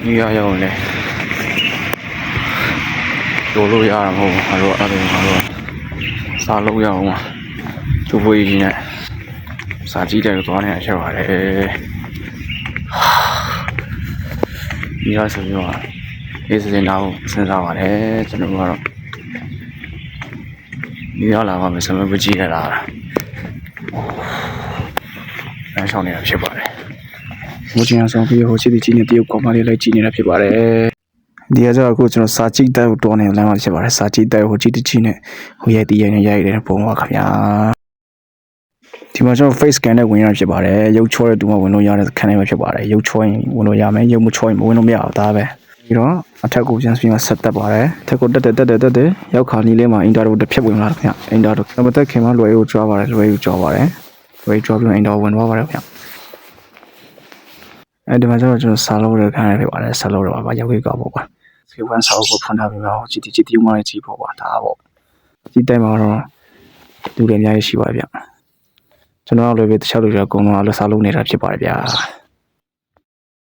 ဒီရရောက်လဲလိုလို့ရတာမဟုတ်ဘူးငါတို့အဲ့ဒါငါတို့စားလို့ရအောင်ပါကျိုးပွေးကြီးနဲ့စားကြည့်တယ်သွားနေရချက်ပါတယ်ဒီရဆိုပြီးတော့ဒီစင်တော့စဉ်းစားပါတယ်ကျွန်တော်ကတော့ဒီရလာမှမစမပကြည့်ရတာလမ်းဆောင်နေတာဖြစ်ပါတယ်ဟိုချင်းဆောင်ပြီးဟိုချစ်တီကြီးနဲ့တရုတ်ကောင်မလေးလိုက်ကြည့်နေတာဖြစ်ပါတယ်ဒီကကျတော့အခုကျွန်တော်စာကြည့်တဲ့ကိုတော်နေလမ်းမှာဖြစ်ပါတယ်စာကြည့်တဲ့ဟိုချစ်တီကြီးနဲ့ဟိုရိုက်တီးရိုက်နေရိုက်တယ်ပုံပါခင်ဗျာဒီမှာကျွန်တော် face scan နဲ့ဝင်ရဖြစ်ပါတယ်ရုပ်ချောတဲ့တူမှဝင်လို့ရတဲ့ခံနေမှာဖြစ်ပါတယ်ရုပ်ချောရင်ဝင်လို့ရမယ်ရုပ်မချောရင်ဝင်လို့မရအောင်ဒါပဲပြီးတော့အထက်ကိုပြန်ပြီးမှဆက်တက်ပါတယ်အထက်ကိုတက်ရောက်ခါနီးလေးမှာအင်တာတို့တစ်ဖြတ်ဝင်လာတယ်ခင်ဗျအင်တာတို့မတက်ခင်မှာလွယ်ကိုကြွားပါတယ်လွယ်ကိုကြွားပါတယ်လွယ်ကြွားပြီးအင်တာဝင်သွားပါတယ်ခင်ဗျအဲဒီမှာကျတော့ကျွန်တော်စာလုံးရခံရဖြစ်ပါတယ်စာလုံးရပါရောက်ခဲ့ကောက်ပေါ့ကွာဖေဝမ်းစာအုပ်ကိုဖွင့်ထားပြီးတော့ကြည်တီဦးမလေးကြည့်ပေါ့ကွာဒါပေါ့ကြည့်တိုင်းမှာတော့လူတွေအများကြီးရှိပါဗျကျွန်တော်လည်းပဲတခြားလူတွေအကုန်လုံးအလုပ်စာလုံးနေတာဖြစ်ပါတယ်ဗျာ